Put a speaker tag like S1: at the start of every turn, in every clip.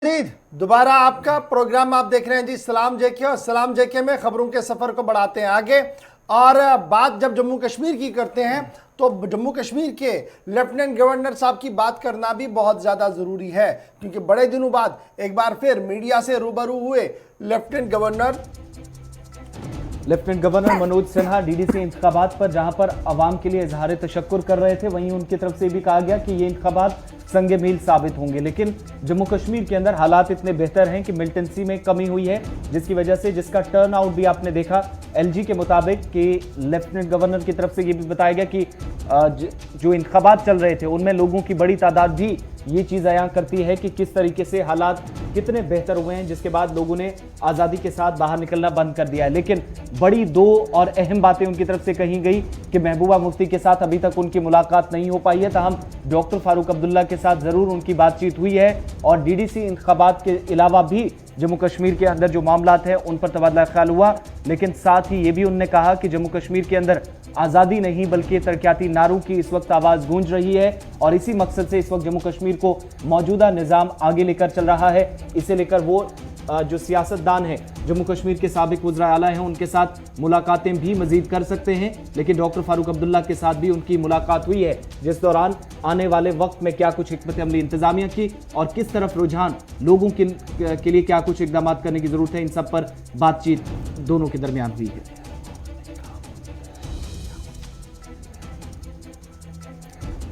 S1: खुर्शीद, दोबारा आपका प्रोग्राम आप देख रहे हैं जी सलाम जेके, और सलाम जेके में खबरों के सफर को बढ़ाते हैं आगे। और बात जब जम्मू कश्मीर की करते हैं तो जम्मू कश्मीर के लेफ्टिनेंट गवर्नर साहब की बात करना भी बहुत ज़्यादा ज़रूरी है, क्योंकि बड़े दिनों बाद एक बार फिर मीडिया से रूबरू हुए lieutenant governor
S2: Manoj Sinha DDC इंतखाबात पर, जहां पर अवाम के लिए इजहार तशक्कुर कर रहे थे, वहीं उनकी तरफ से भी कहा गया कि ये इंतखाबात संगे मील साबित होंगे। लेकिन जम्मू कश्मीर के अंदर हालात इतने बेहतर हैं कि मिलिटेंसी में कमी हुई है, जिसकी वजह से जिसका टर्न आउट भी आपने देखा। एलजी के मुताबिक कि लेफ्टिनेंट गवर्नर की तरफ से ये भी बताया गया कि जो इंतखाबात चल रहे थे उनमें लोगों की बड़ी तादाद भी ये चीज़ अयां करती है कि किस तरीके से हालात कितने बेहतर हुए हैं, जिसके बाद लोगों ने आज़ादी के साथ बाहर निकलना बंद कर दिया है। लेकिन बड़ी दो और अहम बातें उनकी तरफ से कही गई कि महबूबा मुफ्ती के साथ अभी तक उनकी मुलाकात नहीं हो पाई है, ताहम डॉक्टर फारूक अब्दुल्ला के साथ ज़रूर उनकी बातचीत हुई है, और डीडीसी इंतखाबात के अलावा भी जम्मू कश्मीर के अंदर जो मामलात हैं उन पर तबादला ख्याल हुआ। लेकिन साथ ही ये भी उन्होंने कहा कि जम्मू कश्मीर के अंदर आज़ादी नहीं बल्कि तरक्याती नारों की इस वक्त आवाज़ गूंज रही है, और इसी मकसद से इस वक्त जम्मू कश्मीर को मौजूदा निज़ाम आगे लेकर चल रहा है। इसे लेकर वो जो सियासतदान हैं, जम्मू कश्मीर के साबिक वज़ीर आला हैं, उनके साथ मुलाकातें भी मजीद कर सकते हैं। लेकिन डॉक्टर फारूक अब्दुल्ला के साथ भी उनकी मुलाकात हुई है, जिस दौरान आने वाले वक्त में क्या कुछ हिकमत अमली इंतजामिया की और किस तरफ रुझान लोगों के लिए क्या कुछ इकदाम करने की जरूरत है, इन सब पर बातचीत दोनों के दरमियान हुई है।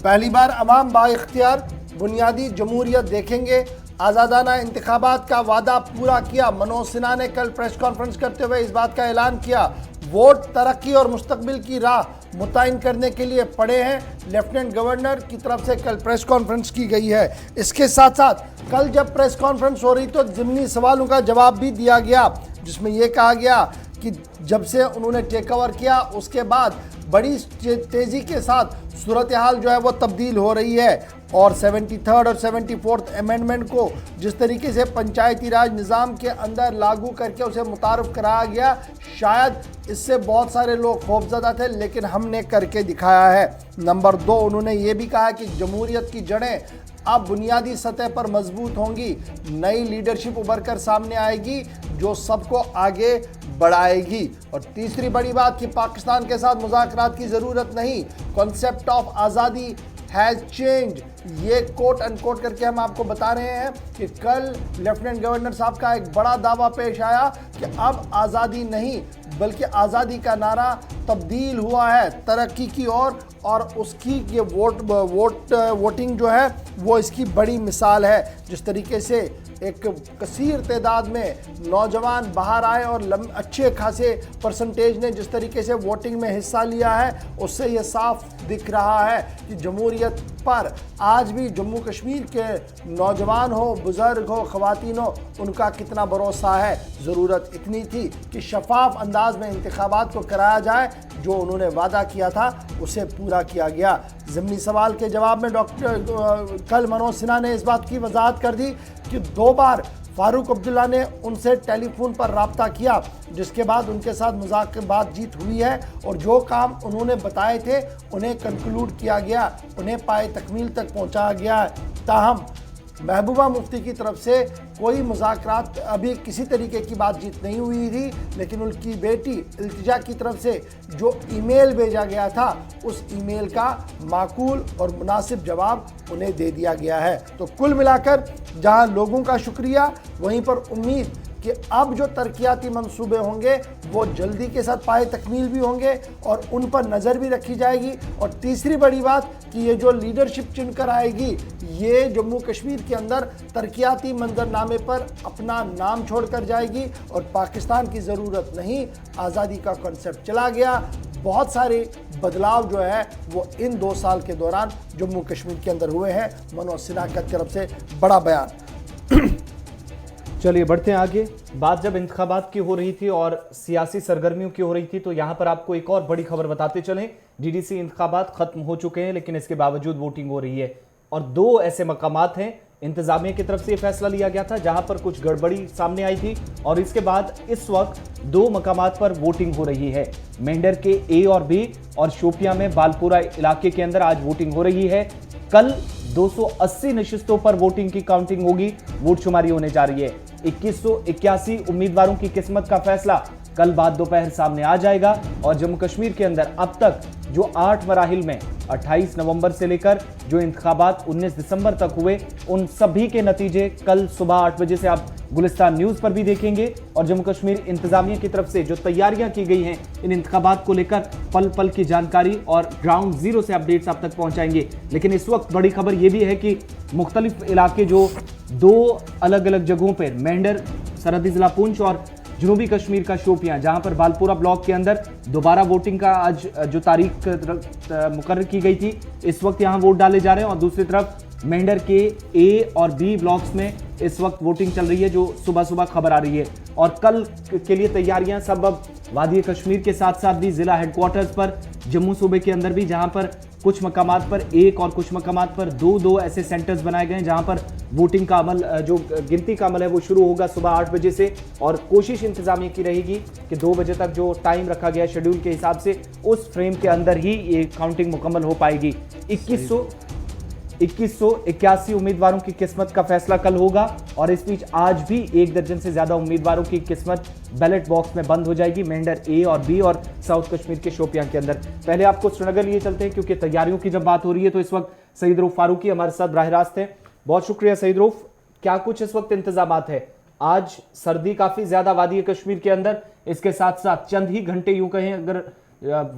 S1: पहली बार अवाम बाइख्तियार बुनियादी जमहूरियत देखेंगे, आज़ादाना इंतखाबात का वादा पूरा किया। मनोज सिन्हा ने कल प्रेस कॉन्फ्रेंस करते हुए इस बात का ऐलान किया। वोट तरक्की और मुस्तकबिल की राह मुतय्यन करने के लिए पड़े हैं। लेफ्टिनेंट गवर्नर की तरफ से कल प्रेस कॉन्फ्रेंस की गई है। इसके साथ साथ कल जब प्रेस कॉन्फ्रेंस हो रही तो ज़िमनी सवालों का जवाब भी दिया गया, जिसमें यह कहा गया कि जब से उन्होंने टेक ओवर किया उसके बाद बड़ी तेज़ी के साथ सूरत हाल जो है वो तब्दील हो रही है, और 73rd और 74th अमेंडमेंट को जिस तरीके से पंचायती राज निज़ाम के अंदर लागू करके उसे मुतारफ़ कराया गया, शायद इससे बहुत सारे लोग खौफज़दा थे, लेकिन हमने करके दिखाया है। नंबर 2, उन्होंने ये भी कहा कि जमहूरियत की जड़ें अब बुनियादी सतह पर मजबूत होंगी, नई लीडरशिप उभर कर सामने आएगी जो सबको आगे बढ़ाएगी। और तीसरी बड़ी बात कि पाकिस्तान के साथ मुज़ाकरात की ज़रूरत नहीं, कॉन्सेप्ट ऑफ आज़ादी हैज़ चेंज। ये कोट अनकोट करके हम आपको बता रहे हैं कि कल लेफ्टिनेंट गवर्नर साहब का एक बड़ा दावा पेश आया कि अब आज़ादी नहीं बल्कि आज़ादी का नारा तब्दील हुआ है तरक्की की ओर, और उसकी ये वोटिंग जो है वो इसकी बड़ी मिसाल है। जिस तरीके से एक कसीर तादाद में नौजवान बाहर आए और अच्छे खासे परसेंटेज ने जिस तरीके से वोटिंग में हिस्सा लिया है, उससे ये साफ दिख रहा है कि जमहूरियत पर आज भी जम्मू कश्मीर के नौजवान हो, बुज़ुर्ग हो, ख़वातीन हो, उनका कितना भरोसा है। ज़रूरत इतनी थी कि शफाफ अंदाज में इंतखाबात को कराया जाए, जो उन्होंने वादा किया था उसे पूरा किया गया। ज़िमनी सवाल के जवाब में कल मनोज सिन्हा ने इस बात की वजाहत कर दी कि 2 बार फारूक अब्दुल्ला ने उनसे टेलीफोन पर रब्ता किया, जिसके बाद उनके साथ बातचीत हुई है, और जो काम उन्होंने बताए थे उन्हें कंक्लूड किया गया, उन्हें पाए तकमील तक पहुंचाया गया है। ताहम महबूबा मुफ्ती की तरफ से कोई मुज़ाकरात अभी किसी तरीके की बातचीत नहीं हुई थी, लेकिन उनकी बेटी इल्तिजा की तरफ से जो ईमेल भेजा गया था उस ईमेल का माकूल और मुनासिब जवाब उन्हें दे दिया गया है। तो कुल मिलाकर जहां लोगों का शुक्रिया, वहीं पर उम्मीद कि अब जो तरक्याती मंसूबे होंगे वो जल्दी के साथ पाए तकमील भी होंगे और उन पर नज़र भी रखी जाएगी। और तीसरी बड़ी बात कि ये जो लीडरशिप चुन कर आएगी, ये जम्मू कश्मीर के अंदर तरक्याती मंजरनामे पर अपना नाम छोड़ कर जाएगी, और पाकिस्तान की ज़रूरत नहीं, आज़ादी का कॉन्सेप्ट चला गया। बहुत सारे बदलाव जो है वो इन 2 साल के दौरान जम्मू कश्मीर के अंदर हुए हैं। मनोज सिन्हा की तरफ से बड़ा बयान।
S2: चलिए बढ़ते हैं आगे। बात जब इंतखाबात की हो रही थी और सियासी सरगर्मियों की हो रही थी, तो यहाँ पर आपको एक और बड़ी खबर बताते चलें। डीडीसी इंतखाबात खत्म हो चुके हैं, लेकिन इसके बावजूद वोटिंग हो रही है, और 2 ऐसे मकामात हैं इंतजामिया की तरफ से ये फैसला लिया गया था जहां पर कुछ गड़बड़ी सामने आई थी, और इसके बाद इस वक्त 2 मकामात पर वोटिंग हो रही है। मेंढर के A और B और शोपियां में बालपुरा इलाके के अंदर आज वोटिंग हो रही है। कल 280 नशिस्तों पर वोटिंग की काउंटिंग होगी, वोट शुमारी होने जा रही है। 2181 उम्मीदवारों की किस्मत का फैसला कल बाद दोपहर सामने आ जाएगा और जम्मू कश्मीर के अंदर अब तक जो 8 मराहिल में 28 नवंबर से लेकर जो इंतखाबात 19 दिसंबर तक हुए, उन सभी के नतीजे कल सुबह 8 बजे से आप गुलिस्तान न्यूज पर भी देखेंगे। और जम्मू कश्मीर इंतजामिया की तरफ से जो तैयारियां की गई हैं इन इंतखाबात को लेकर पल पल की जानकारी और ग्राउंड जीरो से अपडेट्स आप तक पहुंचाएंगे। लेकिन इस वक्त बड़ी खबर यह भी है कि मुख्तलिफ इलाके जो 2 अलग अलग जगहों पर मेंढर सरहदी जिला पुंछ और जनूबी कश्मीर का शोपियां, जहां पर बालपुरा ब्लॉक के अंदर दोबारा वोटिंग का आज जो तारीख मुकर्रर की गई थी, इस वक्त यहां वोट डाले जा रहे हैं। और दूसरी तरफ मेंढर के ए और बी ब्लॉक्स में इस वक्त वोटिंग चल रही है, जो सुबह सुबह खबर आ रही है। और कल के लिए तैयारियां सब अब वादी कश्मीर के साथ साथ भी जिला हेडक्वार्टर्स पर जम्मू सूबे के अंदर भी, जहां पर कुछ मकामात पर 1 और कुछ मकामात पर 2 ऐसे सेंटर्स बनाए गए हैं जहां पर वोटिंग का अमल, जो गिनती का अमल है वो शुरू होगा सुबह 8 बजे से। और कोशिश इंतजामिया की रहेगी कि 2 बजे तक जो टाइम रखा गया शेड्यूल के हिसाब से उस फ्रेम के अंदर ही ये काउंटिंग मुकम्मल हो पाएगी। 2181 उम्मीदवारों की किस्मत का फैसला कल होगा और इस बीच आज भी 1 दर्जन से ज्यादा उम्मीदवारों की किस्मत बैलेट बॉक्स में बंद हो जाएगी, मेंढर ए और बी और साउथ कश्मीर के शोपियां के अंदर। पहले आपको श्रीनगर लिए चलते हैं क्योंकि तैयारियों की जब बात हो रही है तो इस वक्त सईद रऊफ फारूकी हमारे साथ बराह रास्त है। बहुत शुक्रिया सईद रऊफ। क्या कुछ इस वक्त इंतजामात है? आज सर्दी काफी ज्यादा वादी कश्मीर के अंदर, इसके साथ साथ चंद ही घंटे यूं कहें अगर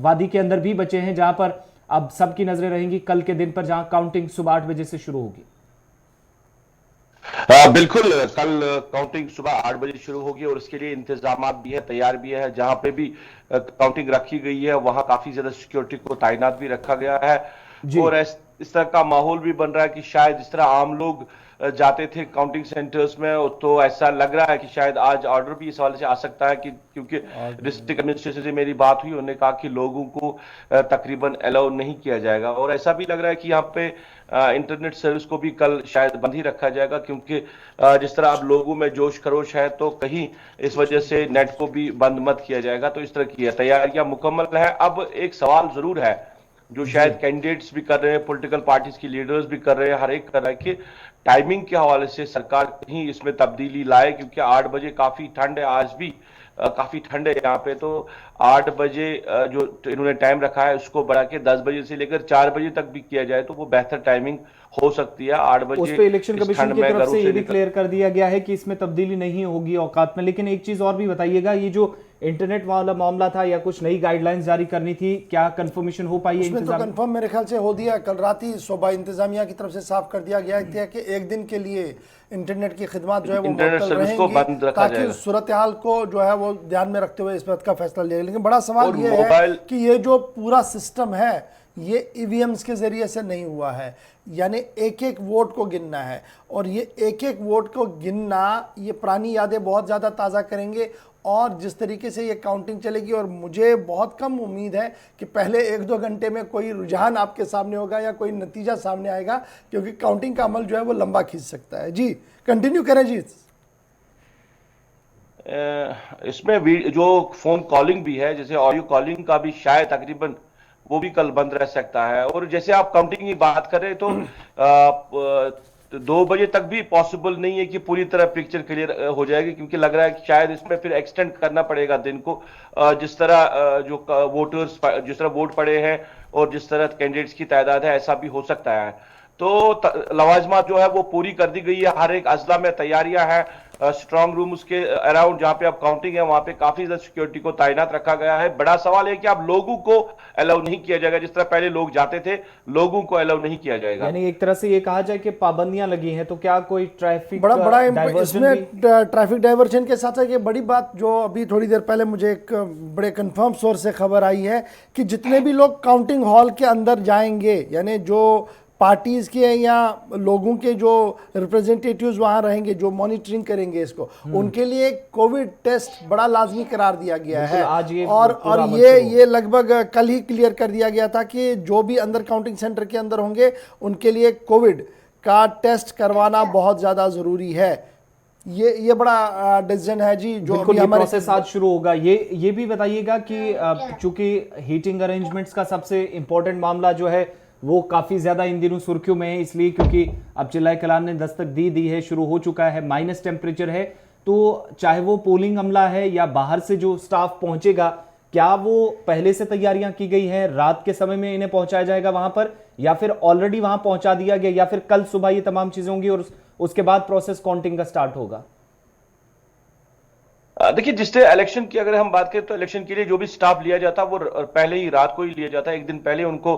S2: वादी के अंदर भी बचे हैं जहां पर अब सबकी नजरें रहेंगी कल के दिन पर, जहां काउंटिंग सुबह 8 बजे से शुरू होगी।
S3: बिल्कुल, कल काउंटिंग सुबह 8 बजे शुरू होगी और इसके लिए इंतजाम भी है, तैयार भी है। जहां पे भी काउंटिंग रखी गई है वहां काफी ज्यादा सिक्योरिटी को तैनात भी रखा गया है। और इस तरह का माहौल भी बन रहा है कि शायद जिस तरह आम लोग जाते थे काउंटिंग सेंटर्स में, तो ऐसा लग रहा है कि शायद आज ऑर्डर भी इस हवाले से आ सकता है कि क्योंकि डिस्ट्रिक्ट एडमिनिस्ट्रेशन से मेरी बात हुई, उन्होंने कहा कि लोगों को तकरीबन अलाउ नहीं किया जाएगा। और ऐसा भी लग रहा है कि यहाँ पे इंटरनेट सर्विस को भी कल शायद बंद ही रखा जाएगा, क्योंकि जिस तरह अब लोगों में जोश खरोश है तो कहीं इस वजह से नेट को भी बंद मत किया जाएगा। तो इस तरह की तैयारियां मुकम्मल है। अब एक सवाल जरूर है जो शायद कैंडिडेट्स भी कर रहे हैं, पॉलिटिकल पार्टीज की लीडर्स भी कर रहे हैं, हर एक कर रहा है कि टाइमिंग के हवाले से सरकार कहीं इसमें तब्दीली लाए, क्योंकि 8 बजे काफी ठंड है, आज भी काफी ठंड है यहाँ पे। तो 8 बजे जो इन्होंने टाइम रखा है उसको बढ़ा के 10 बजे से लेकर 4 बजे तक भी किया जाए तो वो बेहतर टाइमिंग हो सकती है। 8 बजे
S2: उस पे इलेक्शन कमीशन की तरफ से ये भी क्लियर कर दिया गया है कि इसमें तब्दीली नहीं होगी औकात में। लेकिन एक चीज और भी बताइएगा, ये जो इंटरनेट वाला मामला था या कुछ नई गाइडलाइंस जारी करनी थी, क्या कंफर्मेशन हो पाई है?
S1: इसमें तो कंफर्म मेरे ख्याल से हो दिया। कल रात ही सूबा इंतजामिया की तरफ से साफ कर दिया गया है कि एक दिन के लिए इंटरनेट की खिदमत जो है वो मुअत्तल रहेंगी, ताकि सूरत हाल को जो है वो ध्यान में रखते हुए इस बात का फैसला लिया। लेकिन बड़ा सवाल ये है कि ये जो पूरा सिस्टम है ये ईवीएम्स के जरिए से नहीं हुआ है, यानी एक एक वोट को गिनना है। और ये एक एक वोट को गिनना ये पुरानी यादें बहुत ज़्यादा ताज़ा करेंगे और जिस तरीके से ये काउंटिंग चलेगी। और मुझे बहुत कम उम्मीद है कि पहले 1-2 घंटे में कोई रुझान आपके सामने होगा या कोई नतीजा सामने आएगा, क्योंकि काउंटिंग का अमल जो है वो लंबा खींच सकता है। जी कंटिन्यू करें जी।
S3: इसमें जो फोन कॉलिंग भी है, जैसे ऑडियो कॉलिंग का भी शायद तकरीबन वो भी कल बंद रह सकता है। और जैसे आप काउंटिंग की बात करें तो 2 बजे तक भी पॉसिबल नहीं है कि पूरी तरह पिक्चर क्लियर हो जाएगी, क्योंकि लग रहा है कि शायद इसमें फिर एक्सटेंड करना पड़ेगा दिन को। जिस तरह जो वोटर्स जिस तरह वोट पड़े हैं और जिस तरह कैंडिडेट्स की तादाद है, ऐसा भी हो सकता है। तो लवाजमात जो है वो पूरी कर दी गई है, हर एक अजला में तैयारियां हैं। स्ट्रांग रूम उसके अराउंड जहां पे अब काउंटिंग है वहां पे काफी ज्यादा सिक्योरिटी को तैनात रखा गया है। बड़ा सवाल है कि अब लोगों को अलाउ नहीं किया जाएगा, जिस तरह पहले लोग जाते थे लोगों को अलाउ नहीं किया जाएगा।
S2: यानी एक तरह से ये कहा जाए कि पाबंदियां लगी हैं, तो क्या कोई ट्रैफिक
S1: बड़ा इसमें ट्रैफिक डाइवर्जन के साथ साथ ये बड़ी बात जो अभी थोड़ी देर पहले मुझे एक बड़े कंफर्म सोर्स से खबर आई है कि जितने भी लोग काउंटिंग हॉल के अंदर जाएंगे, यानी जो पार्टीज के या लोगों के जो रिप्रेजेंटेटिव्स वहां रहेंगे जो मॉनिटरिंग करेंगे इसको, उनके लिए कोविड टेस्ट बड़ा लाजमी करार दिया गया है।
S2: आज ये
S1: और ये लगभग कल ही क्लियर कर दिया गया था कि जो भी अंदर काउंटिंग सेंटर के अंदर होंगे उनके लिए कोविड का टेस्ट करवाना बहुत ज़्यादा ज़रूरी है। ये बड़ा डिसीजन है जी जो
S2: अभी हमारे प्रोसेस आज शुरू होगा। ये भी बताइएगा कि चूंकि हीटिंग अरेंजमेंट्स का सबसे इंपॉर्टेंट मामला जो है वो काफी ज्यादा इन दिनों सुर्खियों में है, इसलिए क्योंकि अब चिल्लाए कलान ने दस्तक दी है, शुरू हो चुका है, माइनस टेम्परेचर है। तो चाहे वो पोलिंग अमला है या बाहर से जो स्टाफ पहुंचेगा, क्या वो पहले से तैयारियां की गई हैं, रात के समय में इन्हें पहुंचाया जाएगा वहां पर, या फिर ऑलरेडी वहां पहुंचा दिया गया, या फिर कल सुबह ये तमाम चीजें होंगी और उसके बाद प्रोसेस काउंटिंग का स्टार्ट होगा?
S3: देखिए, जिससे इलेक्शन की अगर हम बात करें तो इलेक्शन के लिए जो भी स्टाफ लिया जाता है वो पहले ही रात को ही लिया जाता है, एक दिन पहले उनको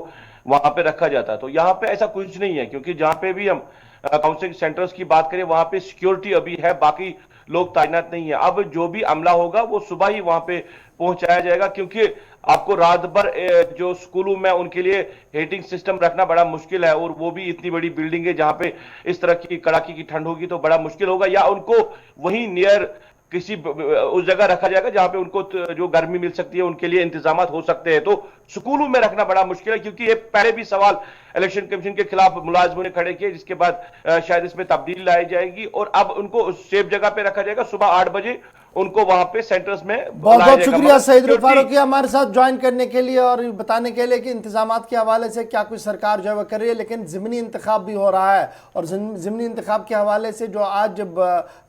S3: वहां पे रखा जाता है। तो यहाँ पे ऐसा कुछ नहीं है, क्योंकि जहां पे भी हम काउंसलिंग सेंटर्स की बात करें वहां पे सिक्योरिटी अभी है, बाकी लोग तैनात नहीं है। अब जो भी अमला होगा वो सुबह ही वहां पे पहुंचाया जाएगा, क्योंकि आपको रात भर जो स्कूलों में उनके लिए हीटिंग सिस्टम रखना बड़ा मुश्किल है, और वो भी इतनी बड़ी बिल्डिंग है जहां पे इस तरह की कड़ाके की ठंड होगी तो बड़ा मुश्किल होगा, या उनको वहीं नियर किसी उस जगह रखा जाएगा जहां पे उनको जो गर्मी मिल सकती है, उनके लिए इंतजाम हो सकते हैं। तो स्कूलों में रखना बड़ा मुश्किल है, क्योंकि ये पहले भी सवाल इलेक्शन कमीशन के खिलाफ मुलाजिमों ने खड़े किए, जिसके बाद शायद इसमें तब्दीली लाई जाएगी और अब उनको सेफ जगह पे रखा जाएगा। सुबह 8 बजे उनको वहां पे सेंटर्स में
S1: बहुत बहुत शुक्रिया सईद रुख फारूकी हमारे साथ ज्वाइन करने के लिए और बताने के लिए कि इंतजामात के हवाले से क्या कुछ सरकार जो है वह कर रही है, लेकिन ज़िमनी इंतखाब भी हो रहा है और ज़िमनी इंतखाब के हवाले से जो आज जब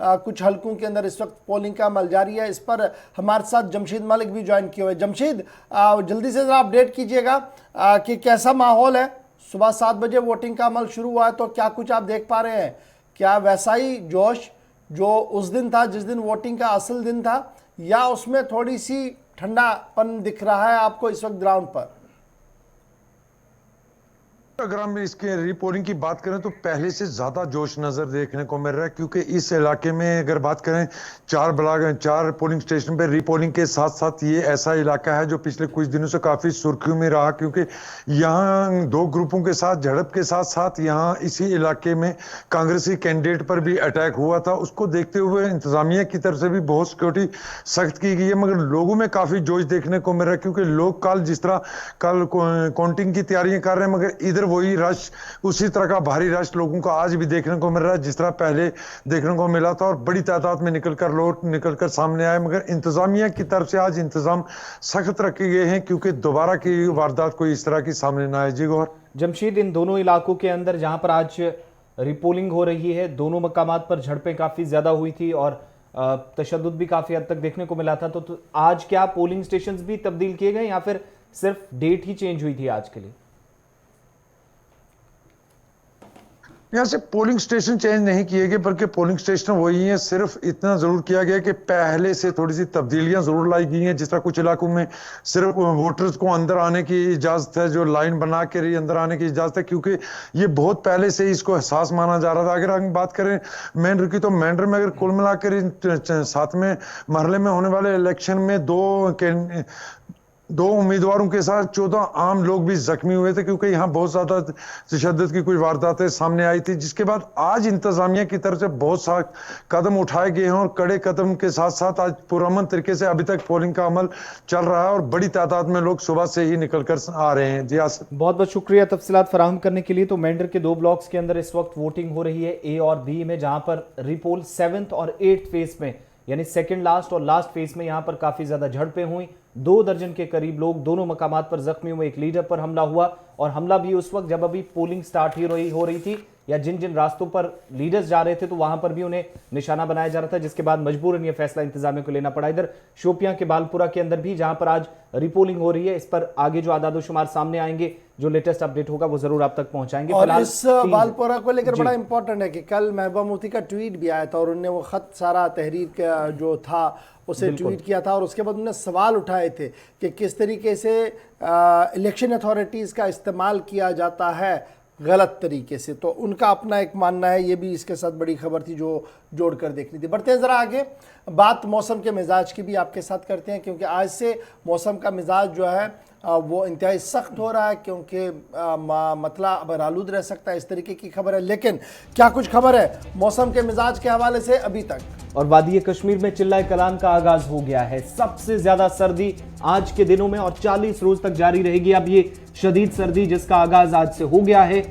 S1: कुछ हलकों के अंदर इस वक्त पोलिंग का अमल जारी है, इस पर हमारे साथ जमशीद मलिक भी ज्वाइन किए हुए। जमशीद, जल्दी से ज़रा अपडेट कीजिएगा कि कैसा माहौल है। सुबह 7 बजे वोटिंग का अमल शुरू हुआ है, तो क्या कुछ आप देख पा रहे हैं? क्या वैसा ही जोश जो उस दिन था जिस दिन वोटिंग का असल दिन था, या उसमें थोड़ी सी ठंडापन दिख रहा है आपको इस वक्त ग्राउंड पर?
S4: अगर हम इसके रीपोलिंग की बात करें तो पहले से ज्यादा जोश नजर देखने को मिल रहा है, क्योंकि इस इलाके में अगर बात करें 4 पोलिंग स्टेशन पे रीपोलिंग के साथ साथ ये ऐसा इलाका है जो पिछले कुछ दिनों से काफी सुर्खियों में रहा, क्योंकि यहाँ 2 ग्रुपों के साथ झड़प के साथ साथ यहाँ इसी इलाके में कांग्रेसी कैंडिडेट पर भी अटैक हुआ था। उसको देखते हुए इंतजामिया की तरफ से भी बहुत सिक्योरिटी सख्त की गई है, मगर लोगों में काफी जोश देखने को मिल रहा है, क्योंकि लोग कल जिस तरह कल काउंटिंग की तैयारियां कर रहे हैं, मगर इधर वही रश, उसी तरह का भारी रश लोगों को आज भी देखने को मिल रहा है जिस तरह पहले देखने को मिला था, और बड़ी तादाद में लोग निकलकर सामने आए। मगर इंतजामिया की तरफ से आज इंतजाम सख्त रखे गए हैं, क्योंकि दोबारा की वारदात कोई इस तरह की सामने ना आए। जी गौर।
S2: जमशीद, इन दोनों इलाकों के अंदर जहां पर आज रिपोलिंग हो रही है, दोनों मकामात पर झड़पें काफी ज्यादा हुई थी और तशद्दुद भी काफी हद तक देखने को मिला था, तो आज क्या पोलिंग स्टेशन भी तब्दील किए गए या फिर सिर्फ डेट ही चेंज हुई थी आज के लिए?
S4: यहाँ से पोलिंग स्टेशन चेंज नहीं किए गए, बल्कि पोलिंग स्टेशन वही है। सिर्फ इतना जरूर किया गया कि पहले से थोड़ी सी तब्दीलियां जरूर लाई गई हैं, जिस तरह कुछ इलाकों में सिर्फ वोटर्स को अंदर आने की इजाजत है, जो लाइन बना के रही अंदर आने की इजाजत है, क्योंकि ये बहुत पहले से इसको एहसास माना जा रहा था। अगर हम बात करें मेंढर की, तो मेंढर में अगर कुल मिलाकर 7वें मरहले में होने वाले इलेक्शन में 2 उम्मीदवारों के साथ 14 आम लोग भी जख्मी हुए थे, क्योंकि यहाँ बहुत ज्यादा तशद्दुद की कोई वारदातें सामने आई थी, जिसके बाद आज इंतजामिया की तरफ से बहुत सा कदम उठाए गए हैं और कड़े कदम के साथ साथ आज पुरअमन तरीके से अभी तक पोलिंग का अमल चल रहा है और बड़ी तादाद में लोग सुबह से ही निकल कर आ रहे हैं। जी
S2: बहुत बहुत शुक्रिया तफसीलात फराहम करने के लिए। तो मेंढर के 2 ब्लॉक्स के अंदर इस वक्त वोटिंग हो रही है, ए और बी में, जहां पर रिपोल 7th और 8th फेज में, यानी सेकंड लास्ट और लास्ट फेज में यहां पर काफी ज्यादा झड़पें हुई। 2 दर्जन के करीब लोग दोनों मकामात पर जख्मी हुए। एक लीडर पर हमला हुआ, और हमला भी उस वक्त जब अभी पोलिंग स्टार्ट हो रही थी, या जिन जिन रास्तों पर लीडर्स जा रहे थे तो वहां पर भी उन्हें निशाना बनाया जा रहा था, जिसके बाद मजबूरन यह फैसला इंतजामिया को लेना पड़ा। इधर शोपियां के बालपुरा के अंदर भी, जहां पर आज रिपोलिंग हो रही है, इस पर आगे जो आदादोशुमार सामने आएंगे, जो लेटेस्ट अपडेट होगा वो जरूर आप तक पहुंचाएंगे।
S1: और इस बालपुरा को लेकर बड़ा इंपॉर्टेंट है कि कल महबूबा मुफ्ती का ट्वीट भी आया था और उन्होंने वो खत सारा तहरीर का जो था उसे ट्वीट किया था, और उसके बाद उन्होंने सवाल उठाए थे कि किस तरीके से इलेक्शन अथॉरिटीज़ का इस्तेमाल किया जाता है गलत तरीके से। तो उनका अपना एक मानना है, ये भी इसके साथ बड़ी खबर थी जो जोड़कर देखनी थी। बढ़ते हैं ज़रा आगे, बात मौसम के मिजाज की भी आपके साथ करते हैं, क्योंकि आज से मौसम का मिजाज जो है वो इंतहाई सख्त हो रहा है, क्योंकि मतलब अब आलूद रह सकता है, इस तरीके की खबर है। लेकिन क्या कुछ खबर है मौसम के मिजाज के हवाले से अभी तक?
S2: और वादी कश्मीर में चिल्लाए कलाम का आगाज हो गया है। सबसे ज्यादा सर्दी आज के दिनों में और 40 रोज तक जारी रहेगी। अब ये शदीद सर्दी जिसका आगाज आज से हो गया है,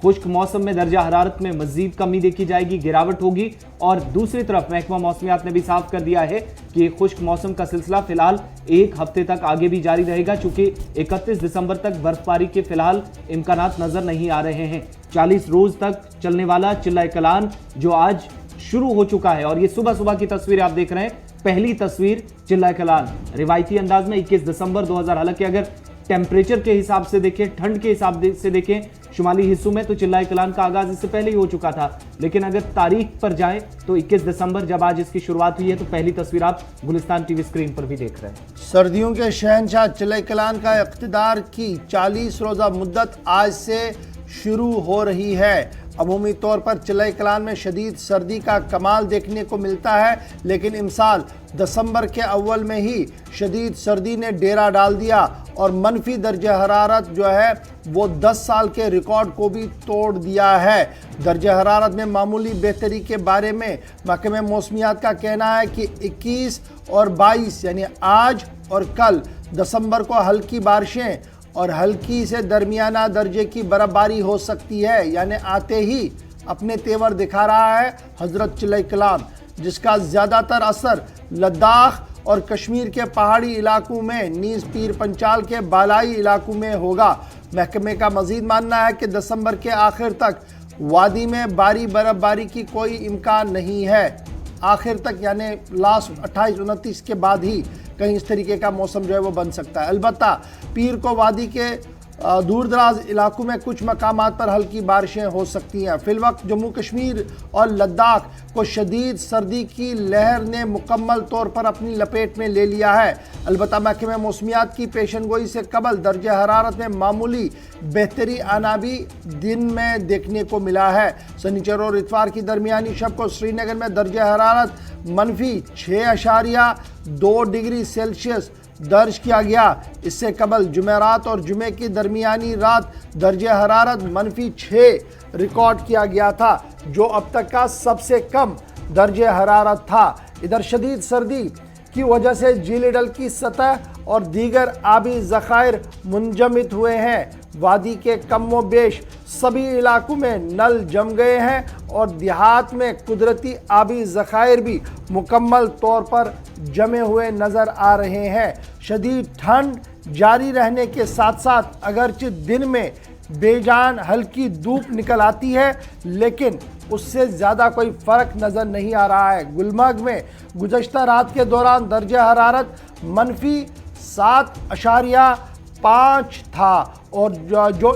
S2: खुश्क मौसम में दर्जा हरारत में मजीद कमी देखी जाएगी, गिरावट होगी। और दूसरी तरफ महकमा मौसमियात ने भी साफ कर दिया है कि खुश्क मौसम का सिलसिला फिलहाल एक हफ्ते तक आगे भी जारी रहेगा, चूंकि 31 दिसंबर तक बर्फबारी के फिलहाल इम्कानात नजर नहीं आ रहे हैं। 40 रोज तक चलने वाला चिल्ला कलान जो आज शुरू हो चुका है, और ये सुबह सुबह की तस्वीर आप देख रहे हैं। पहली तस्वीर चिल्ला कलान रिवायती अंदाज में 21 दिसंबर 2000, हालांकि अगर टेम्परेचर के हिसाब से देखें, ठंड के हिसाब से देखें शुमाली हिस्सों में, तो चिल्ला कलान का आगाज इससे पहले ही हो चुका था। लेकिन अगर तारीख पर जाएं तो 21 दिसंबर जब आज इसकी शुरुआत हुई है, तो पहली तस्वीर आप गुलिस्तान टीवी स्क्रीन पर भी देख रहे हैं।
S1: सर्दियों के शहंशाह चिल्ला कलान का इक़्तिदार की 40 रोज़ा मुद्दत आज से शुरू हो रही है। अमूमी तौर पर चिल्ला कलान में शदीद सर्दी का कमाल देखने को मिलता है, लेकिन इमसाल दिसंबर के अव्वल में ही शदीद सर्दी ने डेरा डाल दिया और मनफी दर्जा हरारत जो है वो 10 साल के रिकॉर्ड को भी तोड़ दिया है। दर्जा हरारत में मामूली बेहतरी के बारे में महकमे मौसमियात का कहना है कि 21 और 22 यानी आज और कल दिसंबर को हल्की बारिशें और हल्की से दरमियाना दर्जे की बर्फबारी हो सकती है। यानी आते ही अपने तेवर दिखा रहा है हजरत चिल्ला कलान, जिसका ज़्यादातर असर लद्दाख और कश्मीर के पहाड़ी इलाकों में नीज़ पीर पंचाल के बालाई इलाकों में होगा। महकमे का मजीद मानना है कि दिसंबर के आखिर तक वादी में भारी बर्फबारी की कोई इम्कान नहीं है। आखिर तक यानी लास्ट 28-29 के बाद ही कहीं इस तरीके का मौसम जो है वो बन सकता है। अलबत्ता पीर को वादी के दूर दराज इलाकों में कुछ मकामात पर हल्की बारिशें हो सकती हैं। फिलवक्त जम्मू कश्मीर और लद्दाख को शदीद सर्दी की लहर ने मुकम्मल तौर पर अपनी लपेट में ले लिया है। अलबत्ता महकमे मौसमियात की पेशनगोई से कबल दर्जा हरारत में मामूली बेहतरी आना भी दिन में देखने को मिला है। शनिचर और इतवार की दरमियानी शब को श्रीनगर में दर्जा हरारत -6.2 डिग्री सेल्सियस दर्ज किया गया। इससे कबल जुमेरात और जुमे की दरमियानी रात दर्जा हरारत -6 रिकॉर्ड किया गया था, जो अब तक का सबसे कम दर्जा हरारत था। इधर शदीद सर्दी की वजह से झील डल की सतह और दीगर आबी ज़खायर मुंजमद हुए हैं। वादी के कम व बेश सभी इलाकों में नल जम गए हैं और देहात में कुदरती आबी ज़खायर भी मुकम्मल तौर पर जमे हुए नज़र आ रहे हैं। शदीद ठंड जारी रहने के साथ साथ अगरचे दिन में बेजान हल्की धूप निकल आती है, लेकिन उससे ज़्यादा कोई फ़र्क नज़र नहीं आ रहा है। गुलमर्ग में गुज़श्ता रात के दौरान दर्जा हरारत -7.5 था और जो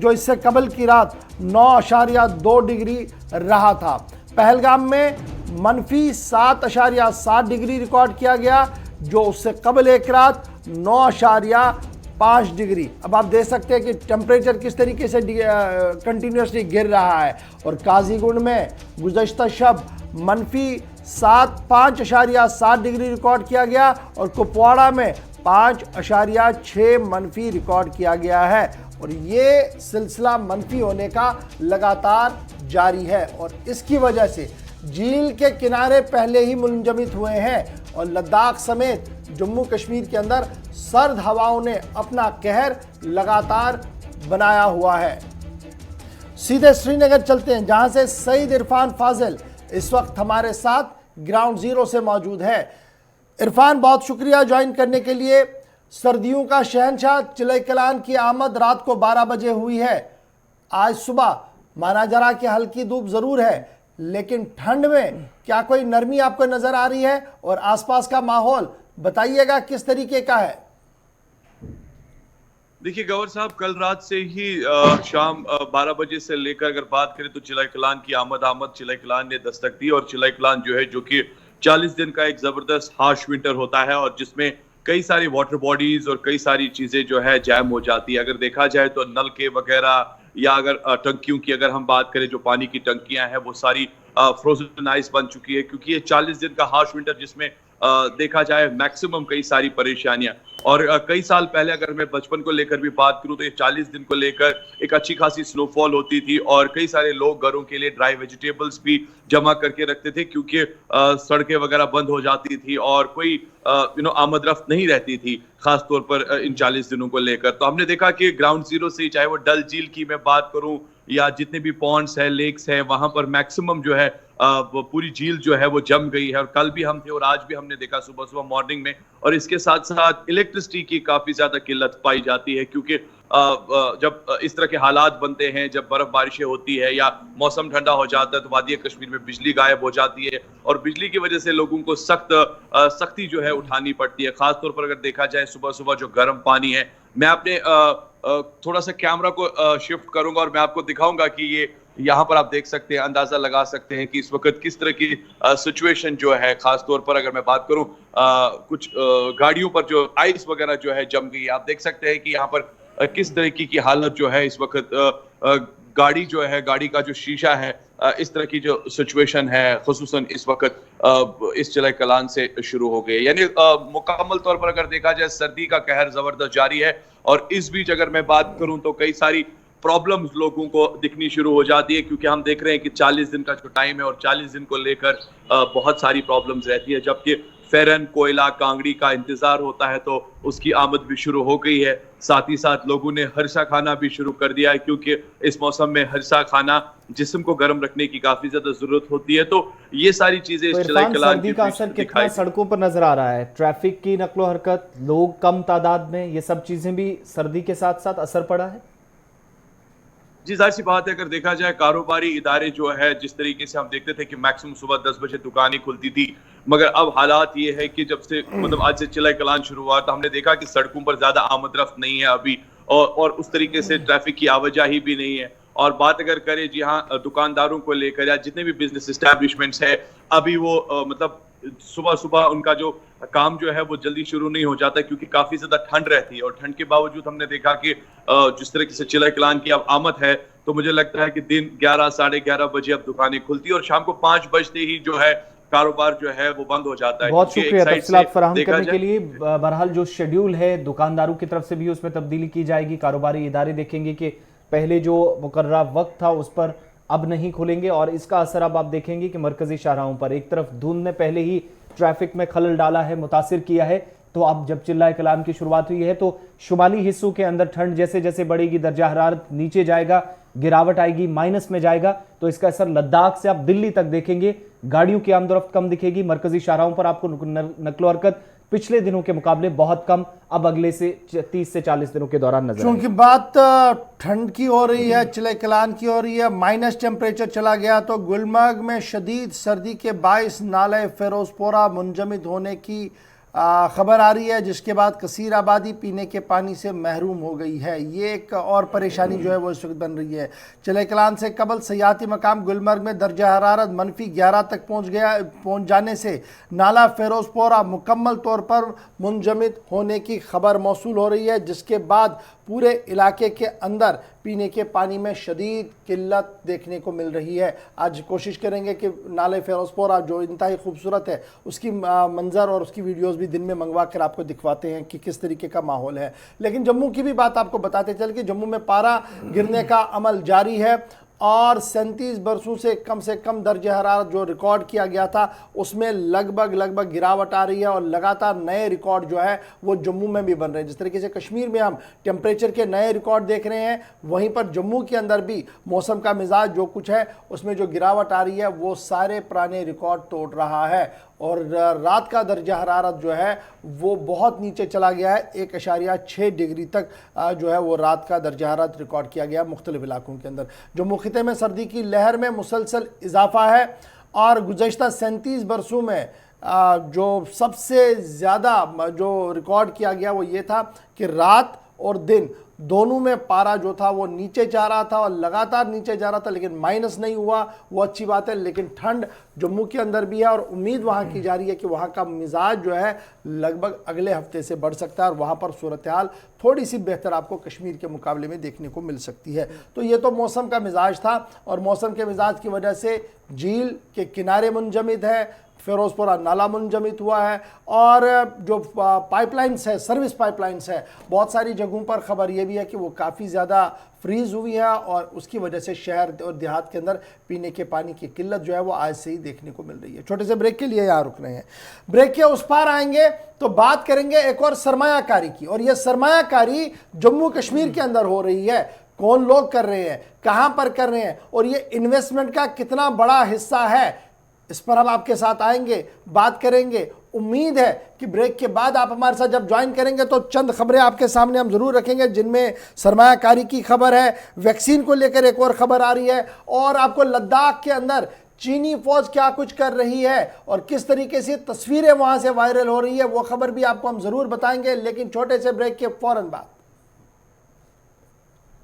S1: इससे कबल की रात 9.2 डिग्री रहा था। पहलगाम में -7.7 डिग्री रिकॉर्ड किया गया, जो उससे कबल एक रात 9.5 डिग्री। अब आप देख सकते हैं कि टेम्परेचर किस तरीके से कंटिन्यूसली गिर रहा है। और काजीगुंड में गुज़श्ता शब -5.7 डिग्री रिकॉर्ड किया गया और कुपवाड़ा में 5.6 मनफी रिकॉर्ड किया गया है। और ये सिलसिला मनफी होने का लगातार जारी है और इसकी वजह से झील के किनारे पहले ही मुंजमद हुए हैं और लद्दाख समेत जम्मू कश्मीर के अंदर सर्द हवाओं ने अपना कहर लगातार बनाया हुआ है। सीधे श्रीनगर चलते हैं, जहां से सईद इरफान फाजिल इस वक्त हमारे साथ ग्राउंड जीरो से मौजूद है। इरफान, बहुत शुक्रिया ज्वाइन करने के लिए। सर्दियों का शहंशाह चिल्ला कलान की आमद रात को 12 बजे हुई है। आज सुबह माना जा रहा कि हल्की धूप ज़रूर है, लेकिन ठंड में क्या कोई नरमी आपको नज़र आ रही है? और आसपास का माहौल बताइएगा किस तरीके का है?
S5: देखिए गवर साहब, कल रात से ही शाम 12 बजे से लेकर अगर बात करें तो चिल्ला कलान की आमद चिल्ला कलान ने दस्तक दी। और चिल्ला कलान जो है, जो कि 40 दिन का एक जबरदस्त हार्श विंटर होता है और जिसमें कई सारी वाटर बॉडीज और कई सारी चीजें जो है जैम हो जाती है। अगर देखा जाए तो नलके वगैरह या अगर टंकियों की अगर हम बात करें, जो पानी की टंकियां हैं वो सारी फ्रोजन आइस बन चुकी है, क्योंकि ये 40 दिन का हार्श विंटर जिसमें देखा जाए मैक्सिमम कई सारी परेशानियां। और कई साल पहले अगर मैं बचपन को लेकर भी बात करूं तो ये 40 दिन को लेकर एक अच्छी खासी स्नोफॉल होती थी और कई सारे लोग घरों के लिए ड्राई वेजिटेबल्स भी जमा करके रखते थे, क्योंकि सड़कें वगैरह बंद हो जाती थी और कोई आमद रफ्त नहीं रहती थी, खास तौर पर इन 40 दिनों को लेकर। तो हमने देखा कि ग्राउंड जीरो से, चाहे वो डल झील की मैं बात करूं या जितने भी पॉन्ड्स है, लेक्स है, वहां पर मैक्सिमम जो है वो पूरी झील जो है वो जम गई है। और कल भी हम थे और आज भी हमने देखा सुबह सुबह मॉर्निंग में। और इसके साथ साथ इलेक्ट्रिसिटी की काफी ज्यादा किल्लत पाई जाती है, क्योंकि जब इस तरह के हालात बनते हैं, जब बर्फ बारिशें होती है या मौसम ठंडा हो जाता है, तो वादी कश्मीर में बिजली गायब हो जाती है और बिजली की वजह से लोगों को सख्ती जो है उठानी पड़ती है। खासतौर पर अगर देखा जाए सुबह सुबह जो गर्म पानी है, मैं अपने थोड़ा सा कैमरा को शिफ्ट करूंगा और मैं आपको दिखाऊंगा कि ये यहाँ पर आप देख सकते हैं, अंदाजा लगा सकते हैं कि इस वक्त किस तरह की सिचुएशन जो है। खासतौर पर अगर मैं बात करूं कुछ गाड़ियों पर जो आइस वगैरह जो है जम गई है, आप देख सकते हैं कि यहाँ पर किस तरीके की हालत जो है इस वक्त। गाड़ी जो है, गाड़ी का जो शीशा है, इस तरह की जो सिचुएशन है खुसूसन इस वक्त इस चिलाई कलान से शुरू हो गई। यानी मुकम्मल तौर पर अगर देखा जाए सर्दी का कहर जबरदस्त जारी है। और इस बीच अगर मैं बात करूं तो कई सारी प्रॉब्लम्स लोगों को दिखनी शुरू हो जाती है, क्योंकि हम देख रहे हैं कि 40 दिन का जो टाइम है और 40 दिन को लेकर बहुत सारी प्रॉब्लम्स रहती है। जबकि फेरन, कोयला, कांगड़ी का इंतजार होता है तो उसकी आमद भी शुरू हो गई है। साथ ही साथ लोगों ने हरसा खाना भी शुरू कर दिया है, क्योंकि इस मौसम में हरसा खाना जिस्म को गर्म रखने की काफी ज्यादा जरूरत होती है। तो ये सारी चीजें
S2: तो इरफान, सर्दी का असर कितना सड़कों पर नजर आ रहा है? ट्रैफिक की नकलो हरकत, लोग कम तादाद में, ये सब चीजें भी सर्दी के साथ साथ असर पड़ा है?
S5: जी, जाहिर सी बात है, अगर देखा जाए कारोबारी इदारे जो है, जिस तरीके से हम देखते थे कि मैक्सिमम सुबह 10 बजे दुकानें खुलती थी, मगर अब हालात ये है कि जब से मतलब आज से चिलाई कलान शुरू हुआ तो हमने देखा कि सड़कों पर ज्यादा आमद रफ्त नहीं है अभी, और उस तरीके से ट्रैफिक की आवाजाही भी नहीं है। और बात अगर करें जी हाँ दुकानदारों को लेकर या जितने भी बिजनेस एस्टैब्लिशमेंट्स है, अभी वो मतलब सुबह सुबह उनका जो काम जो है वो जल्दी शुरू नहीं हो जाता, क्योंकि काफी ज्यादा ठंड रहती है। और ठंड के बावजूद हमने देखा कि जिस तरीके से चिलाई कलान की अब आमद है, तो मुझे लगता है कि दिन 11 साढ़े 11 बजे अब दुकानें खुलती है और शाम को 5 बजते ही जो है कारोबार जो है वो बंद हो जाता है।
S2: बहुत शुक्रिया तफसीलात फराहम करने के लिए। बहरहाल जो शेड्यूल है दुकानदारों की तरफ से भी उसमें तब्दीली की जाएगी। कारोबारी इदारे देखेंगे कि पहले जो मुकर्ररा वक्त था उस पर अब नहीं खुलेंगे, और इसका असर अब आप देखेंगे कि मरकजी शाहराहों पर एक तरफ धुंध ने पहले ही ट्रैफिक में खलल डाला है, मुतासिर किया है, तो अब जब चिल्लाए कलाम की शुरुआत हुई है तो शुमाली हिस्सों के अंदर ठंड जैसे जैसे बढ़ेगी, दर्जा हरारत नीचे जाएगा, गिरावट आएगी, माइनस में जाएगा, तो इसका असर लद्दाख से आप दिल्ली तक देखेंगे। गाड़ियों की आमदोरफ्त कम दिखेगी, मरकजी शाहराहों पर आपको नकलो हरकत पिछले दिनों के मुकाबले बहुत कम अब अगले से 30 से 40 दिनों के दौरान नजर
S1: क्योंकि बात ठंड की हो रही है, चिलाई कलान की हो रही है, माइनस टेम्परेचर चला गया, तो गुलमर्ग में शदीद सर्दी के बायस नाले फिरोजपोरा मुंजमद होने की खबर आ रही है, जिसके बाद कसीर आबादी पीने के पानी से महरूम हो गई है। ये एक और परेशानी जो है वो इस वक्त बन रही है। चिलाई कलान से कबल सयाहती मकाम गुलमर्ग में दर्जा हरारत -11 तक पहुँच जाने से नाला फिरोजपोरा मुकम्मल तौर पर मुंजमद होने की खबर मौसूल हो रही है, जिसके बाद पूरे इलाके के अंदर पीने के पानी में शदीद किल्लत देखने को मिल रही है। आज कोशिश करेंगे कि नाले फिरोजपोरा जो इंतहाई खूबसूरत है उसकी मंजर और उसकी वीडियोस भी दिन में मंगवा कर आपको दिखवाते हैं कि किस तरीके का माहौल है। लेकिन जम्मू की भी बात आपको बताते चल कि जम्मू में पारा गिरने का अमल जारी है और 37 बरसों से कम दर्जे हरारत जो रिकॉर्ड किया गया था उसमें लगभग गिरावट आ रही है और लगातार नए रिकॉर्ड जो है वो जम्मू में भी बन रहे हैं। जिस तरीके से कश्मीर में हम टेम्परेचर के नए रिकॉर्ड देख रहे हैं, वहीं पर जम्मू के अंदर भी मौसम का मिजाज जो कुछ है उसमें जो गिरावट आ रही है वो सारे पुराने रिकॉर्ड तोड़ रहा है। और रात का दर्जा हरारत जो है वो बहुत नीचे चला गया है, 1.6 डिग्री तक जो है वो रात का दर्जा हरारत रिकॉर्ड किया गया मुख्तलिफ इलाकों के अंदर। जम्मू खिते में सर्दी की लहर में मुसलसल इजाफा है और गुज़श्ता 37 बरसों में जो सबसे ज़्यादा जो रिकॉर्ड किया गया वो ये था कि रात और दिन दोनों में पारा जो था वो नीचे जा रहा था और लगातार नीचे जा रहा था, लेकिन माइनस नहीं हुआ, वो अच्छी बात है। लेकिन ठंड जम्मू के अंदर भी है और उम्मीद वहाँ की जा रही है कि वहाँ का मिजाज जो है लगभग अगले हफ्ते से बढ़ सकता है और वहाँ पर सूरत हाल थोड़ी सी बेहतर आपको कश्मीर के मुकाबले में देखने को मिल सकती है। तो ये तो मौसम का मिजाज था और मौसम के मिजाज की वजह से झील के किनारे मुंजमद है, फिरोजपुरा नाला मुंजमद हुआ है, और जो पाइपलाइंस है, सर्विस पाइपलाइंस है, बहुत सारी जगहों पर खबर यह भी है कि वो काफ़ी ज़्यादा फ्रीज हुई है, और उसकी वजह से शहर और देहात के अंदर पीने के पानी की किल्लत जो है वो आज से ही देखने को मिल रही है। छोटे से ब्रेक के लिए यहाँ रुक रहे हैं, ब्रेक के उस पार आएंगे तो बात करेंगे एक और सरमायाकारी की, और यह सरमायाकारी जम्मू कश्मीर के अंदर हो रही है। कौन लोग कर रहे हैं, कहां पर कर रहे हैं, और ये इन्वेस्टमेंट का कितना बड़ा हिस्सा है, इस पर हम आपके साथ आएंगे, बात करेंगे। उम्मीद है कि ब्रेक के बाद आप हमारे साथ जब ज्वाइन करेंगे तो चंद खबरें आपके सामने हम जरूर रखेंगे, जिनमें सरमायाकारी की खबर है, वैक्सीन को लेकर एक और खबर आ रही है, और आपको लद्दाख के अंदर चीनी फौज क्या कुछ कर रही है और किस तरीके से तस्वीरें वहां से वायरल हो रही है, वो खबर भी आपको हम जरूर बताएंगे, लेकिन छोटे से ब्रेक के फौरन बाद।